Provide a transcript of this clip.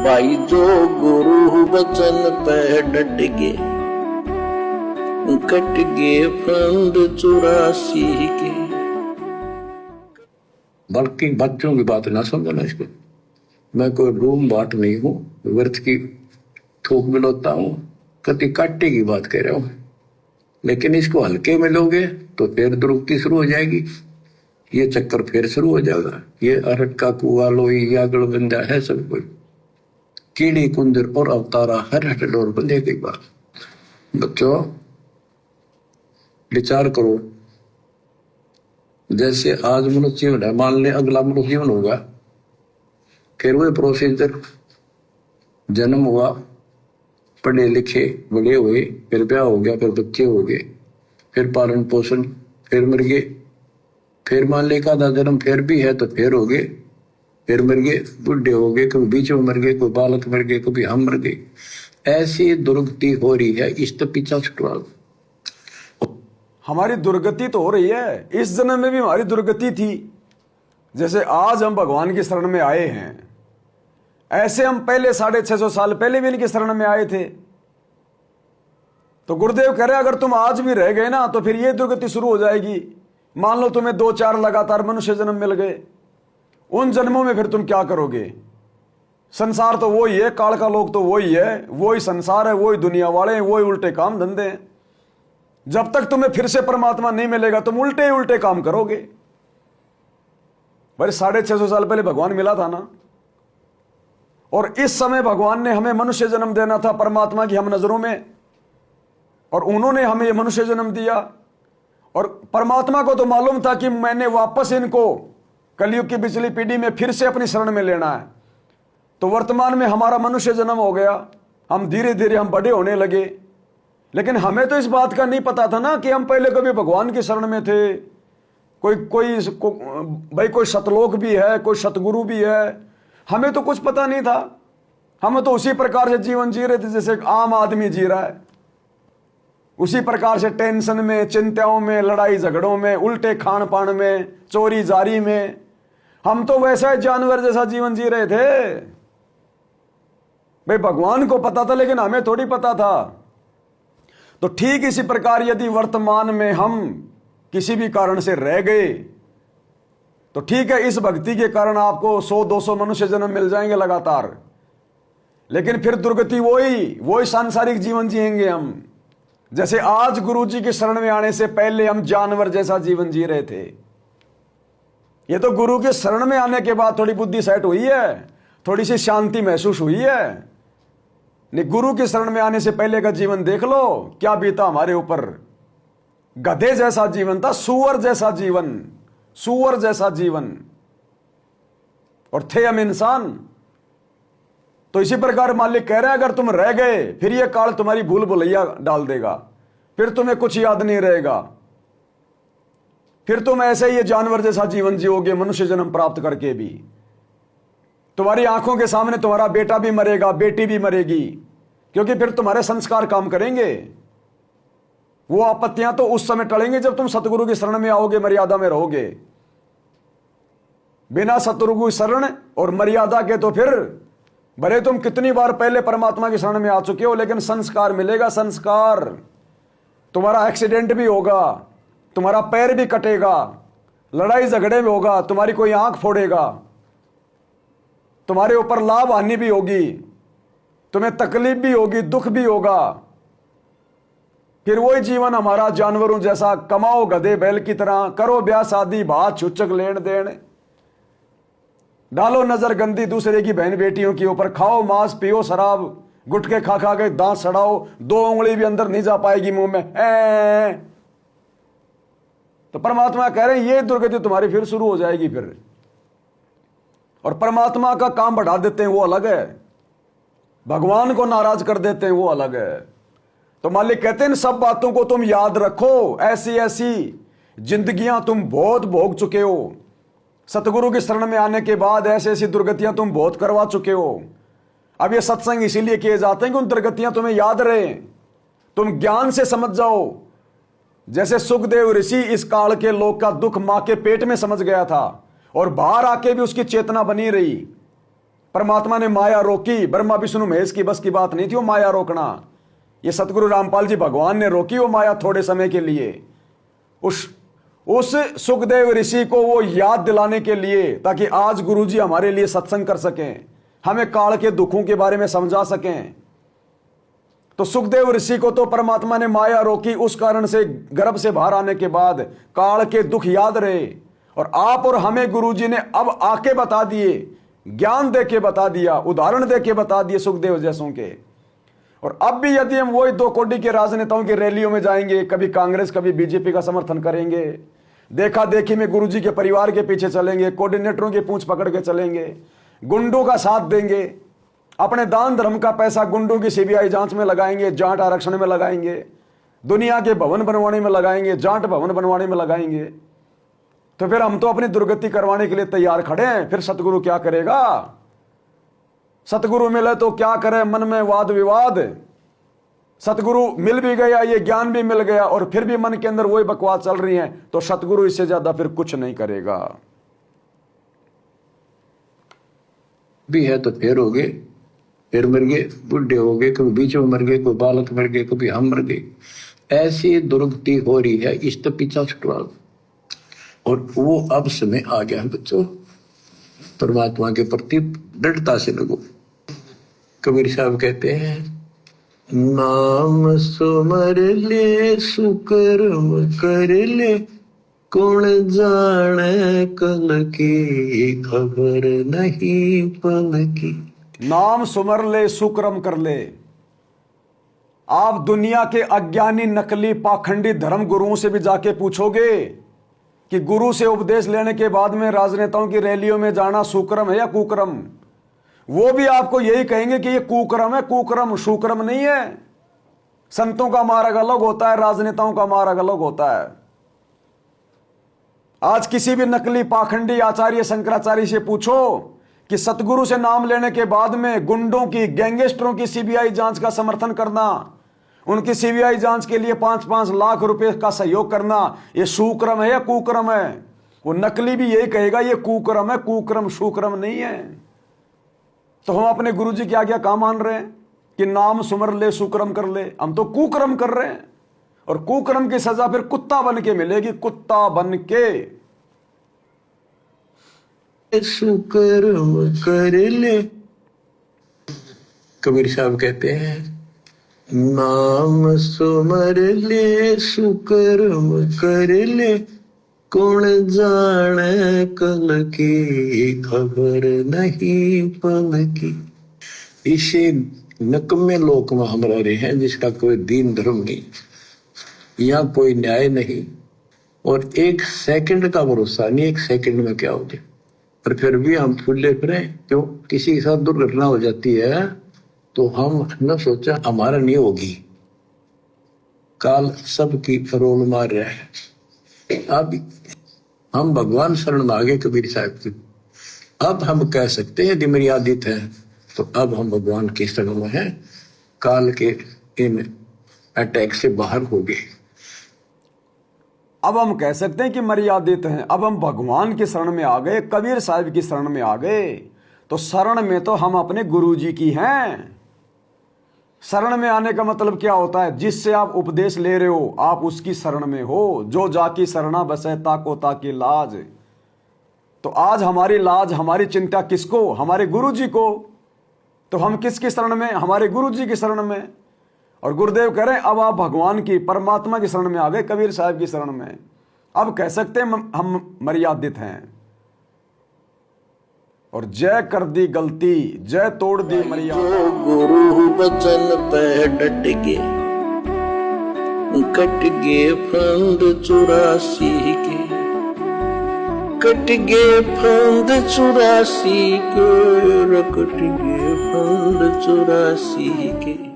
भाई जो गुरु वचन पे डट गए, कट गए फंद 84 के। बल्कि बच्चों की बात ना समझना इसको। मैं कोई रूम बाट नहीं हूं, व्रत की थोक मिलोता हूं, कति काटे की बात कह रहा हूं। लेकिन इसको हल्के में लोगे तो फिर दुरुक्ति शुरू हो जाएगी, ये चक्कर फिर शुरू हो जाएगा। ये अरट का कुआ लोई या गलबंदा है सब कोई, कीड़ी कुंदर और अवतारा हर हट डोर बंधे की बात। बच्चों विचार करो, जैसे आज मनुष्य जीवन है, मान ले अगला मनुष्य जीवन होगा, फिर वही प्रोसीजर, जन्म हुआ, पढ़े लिखे बड़े हुए, फिर ब्याह हो गया, फिर बच्चे हो गए, फिर पालन पोषण, फिर मर गए, फिर मान ले का आधा जन्म फिर भी है तो फिर हो गए, फिर मर गए, बुढ़े हो गए, कभी बीच में मर गए, कोई बालक मर गए, कभी हम मर गए। ऐसी दुर्गति हो रही है, इस तो पीछा छुटवा। हमारी दुर्गति तो हो रही है, इस जन्म में भी हमारी दुर्गति थी। जैसे आज हम भगवान की शरण में आए हैं, ऐसे हम पहले 650 साल पहले भी इनकी शरण में आए थे। तो गुरुदेव कह रहे अगर तुम आज भी रह गए ना तो फिर ये दुर्गति शुरू हो जाएगी। मान लो तुम्हें 2-4 लगातार मनुष्य जन्म मिल गए, उन जन्मों में फिर तुम क्या करोगे? संसार तो वही है, काल का लोक तो वही है, वही संसार है, वही दुनिया वाले हैं, वही उल्टे काम धंधे हैं। जब तक तुम्हें फिर से परमात्मा नहीं मिलेगा तुम उल्टे ही उल्टे काम करोगे। भाई 650 साल पहले भगवान मिला था ना, और इस समय भगवान ने हमें मनुष्य जन्म देना था परमात्मा की हम नजरों में, और उन्होंने हमें यह मनुष्य जन्म दिया। और परमात्मा को तो मालूम था कि मैंने वापस इनको कलयुग की पिछली पीढ़ी में फिर से अपनी शरण में लेना है। तो वर्तमान में हमारा मनुष्य जन्म हो गया, हम धीरे धीरे हम बड़े होने लगे। लेकिन हमें तो इस बात का नहीं पता था ना कि हम पहले कभी भगवान की शरण में थे। भाई कोई सतलोक भी है, कोई सतगुरु भी है, हमें तो कुछ पता नहीं था। हम तो उसी प्रकार से जीवन जी रहे थे जैसे एक आम आदमी जी रहा है, उसी प्रकार से टेंशन में, चिंताओं में, लड़ाई झगड़ों में, उल्टे खान पान में, चोरी जारी में। हम तो वैसा ही जानवर जैसा जीवन जी रहे थे। भाई भगवान को पता था लेकिन हमें थोड़ी पता था। तो ठीक इसी प्रकार यदि वर्तमान में हम किसी भी कारण से रह गए तो ठीक है, इस भक्ति के कारण आपको 100-200 मनुष्य जन्म मिल जाएंगे लगातार। लेकिन फिर दुर्गति वही सांसारिक जीवन जिएंगे हम। जैसे आज गुरु जी की शरण में आने से पहले हम जानवर जैसा जीवन जी रहे थे। ये तो गुरु के शरण में आने के बाद थोड़ी बुद्धि सेट हुई है, थोड़ी सी शांति महसूस हुई है। नहीं, गुरु के शरण में आने से पहले का जीवन देख लो क्या बीता हमारे ऊपर। गधे जैसा जीवन था, सूअर जैसा जीवन, सूअर जैसा जीवन, और थे हम इंसान। तो इसी प्रकार मालिक कह रहे हैं अगर तुम रह गए फिर यह काल तुम्हारी भूल भुलैया डाल देगा, फिर तुम्हें कुछ याद नहीं रहेगा, फिर तुम ऐसे ही जानवर जैसा जीवन जियोगे मनुष्य जन्म प्राप्त करके भी। तुम्हारी आंखों के सामने तुम्हारा बेटा भी मरेगा, बेटी भी मरेगी, क्योंकि फिर तुम्हारे संस्कार काम करेंगे। वो आपत्तियां तो उस समय टलेंगे जब तुम सतगुरु की शरण में आओगे, मर्यादा में रहोगे। बिना सतगुरु की शरण और मर्यादा के तो फिर भले तुम कितनी बार पहले परमात्मा की शरण में आ चुके हो, लेकिन संस्कार मिलेगा। संस्कार, तुम्हारा एक्सीडेंट भी होगा, तुम्हारा पैर भी कटेगा, लड़ाई झगड़े में होगा, तुम्हारी कोई आंख फोड़ेगा, तुम्हारे ऊपर लाभ हानि भी होगी, तुम्हें तकलीफ भी होगी, दुख भी होगा। फिर वही जीवन हमारा जानवरों जैसा, कमाओ गधे बैल की तरह, करो ब्याह शादी, बात छुचक लेन देन, डालो नजर गंदी दूसरे की बहन बेटियों के ऊपर, खाओ मांस, पियो शराब, गुटके खा खा के दांत सड़ाओ, 2 उंगली भी अंदर नहीं जा पाएगी मुंह में। तो परमात्मा कह रहे हैं ये दुर्गति तुम्हारी फिर शुरू हो जाएगी फिर। और परमात्मा का काम बढ़ा देते हैं वो अलग है, भगवान को नाराज कर देते हैं वो अलग है। तो मालिक कहते हैं इन सब बातों को तुम याद रखो, ऐसी ऐसी जिंदगियां तुम बहुत भोग चुके हो। सतगुरु की शरण में आने के बाद ऐसी ऐसी दुर्गतियां तुम बहुत करवा चुके हो। अब ये सत्संग इसीलिए किए जाते हैं कि उन दुर्गतियां तुम्हें याद रहे, तुम ज्ञान से समझ जाओ। जैसे सुखदेव ऋषि इस काल के लोक का दुख मां के पेट में समझ गया था और बाहर आके भी उसकी चेतना बनी रही। परमात्मा ने माया रोकी। ब्रह्मा विष्णु महेश की बस की बात नहीं थी वो माया रोकना। ये सतगुरु रामपाल जी भगवान ने रोकी वो माया थोड़े समय के लिए, उस सुखदेव ऋषि को वो याद दिलाने के लिए, ताकि आज गुरुजी हमारे लिए सत्संग कर सकें, हमें काल के दुखों के बारे में समझा सकें। तो सुखदेव ऋषि को तो परमात्मा ने माया रोकी, उस कारण से गर्भ से बाहर आने के बाद काल के दुख याद रहे। और आप और हमें गुरुजी ने अब आके बता दिए, ज्ञान दे के बता दिया, उदाहरण दे के बता दिए सुखदेव जैसों के। और अब भी यदि हम वही 2 कोटि के राजनेताओं की रैलियों में जाएंगे, कभी कांग्रेस कभी बीजेपी का समर्थन करेंगे, देखा देखी में गुरुजी के परिवार के पीछे चलेंगे, कोऑर्डिनेटरों की पूंछ पकड़ के चलेंगे, गुंडों का साथ देंगे, अपने दान धर्म का पैसा गुंडों की सीबीआई जांच में लगाएंगे, जाट आरक्षण में लगाएंगे, दुनिया के भवन बनवाने में लगाएंगे, जाट भवन बनवाने में लगाएंगे, तो फिर हम तो अपनी दुर्गति करवाने के लिए तैयार खड़े हैं। फिर सतगुरु क्या करेगा? सतगुरु मिले तो क्या करे, मन में वाद विवाद। सतगुरु मिल भी गया, ये ज्ञान भी मिल गया, और फिर भी मन के अंदर वही बकवास चल रही है, तो सतगुरु इससे ज्यादा फिर कुछ नहीं करेगा। भी है तो फिर हो गए, फिर मर गए, बुढ़े हो गए, कभी बीच में मर गए, कोई बालक मर गए, कभी हम मर गए। ऐसी दुर्गति हो रही है इस तो पीछा छुटवा। और वो अब समय आ गया है बच्चों, परमात्मा के प्रति दृढ़ता से लगो। कबीर साहब कहते हैं, नाम सुमर ले सुकर्म कर ले, कौन जाने कल की खबर नहीं पल की। नाम सुमर ले सुकर्म कर ले। आप दुनिया के अज्ञानी नकली पाखंडी धर्म गुरुओं से भी जाके पूछोगे कि गुरु से उपदेश लेने के बाद में राजनेताओं की रैलियों में जाना सुकर्म है या कुकर्म, वो भी आपको यही कहेंगे कि ये कुकर्म है, कुकर्म सुकर्म नहीं है। संतों का मार्ग अलग होता है, राजनेताओं का मार्ग अलग होता है। आज किसी भी नकली पाखंडी आचार्य शंकराचार्य से पूछो कि सतगुरु से नाम लेने के बाद में गुंडों की, गैंगस्टरों की सीबीआई जांच का समर्थन करना, उनकी सीबीआई जांच के लिए 5-5 लाख रुपए का सहयोग करना, ये सुक्रम है या कुक्रम है? वो नकली भी यही कहेगा ये कुक्रम है, कुक्रम सुक्रम नहीं है। तो हम अपने गुरुजी की आज्ञा कहां मान रहे हैं कि नाम सुमर ले सुक्रम कर ले? हम तो कुक्रम कर रहे हैं, और कुक्रम की सजा फिर कुत्ता बन के मिलेगी, कुत्ता बन के। सुकर्म कर ले, कबीर साहब कहते हैं, नाम सुमर ले सुकर्म कर ले, कौन जाने कल की खबर नहीं पल की। इसे नकम्मे लोक में हम रह रहे हैं जिसका कोई दीन धर्म नहीं, यहाँ कोई न्याय नहीं, और 1 सेकंड का भरोसा नहीं, 1 सेकंड में क्या हो जाए। पर फिर भी हम फूले फिरे, क्यों? किसी के साथ दुर्घटना हो जाती है तो हम न सोचा हमारा नहीं होगी, काल सबकी रोल मार रहा है। अब हम भगवान शरण में आ गए कबीर साहब की। अब हम कह सकते हैं यदि मेरी आदत है तो अब हम भगवान की शरण में हैं, काल के इन अटैक से बाहर हो गए। अब हम कह सकते हैं कि मर्यादित हैं, अब हम भगवान की शरण में आ गए, कबीर साहब की शरण में आ गए। तो शरण में तो हम अपने गुरुजी की हैं। शरण में आने का मतलब क्या होता है? जिससे आप उपदेश ले रहे हो आप उसकी शरण में हो। जो जाकी शरणा बसे ताको ताकी लाज। तो आज हमारी लाज, हमारी चिंता किसको? हमारे गुरुजी को। तो हम किसकी शरण में? हमारे गुरुजी की शरण में। और गुरुदेव कह रहे हैं अब आप भगवान की, परमात्मा की शरण में आ गए, कबीर साहब की शरण में। अब कह सकते हैं हम मर्यादित हैं। और जय कर दी गलती, जय तोड़ दी मर्यादा। गुरु बचन पे डट के, कट गए फंद 84 के, कट गए फंद 84 के, कट गए फंद 84 के।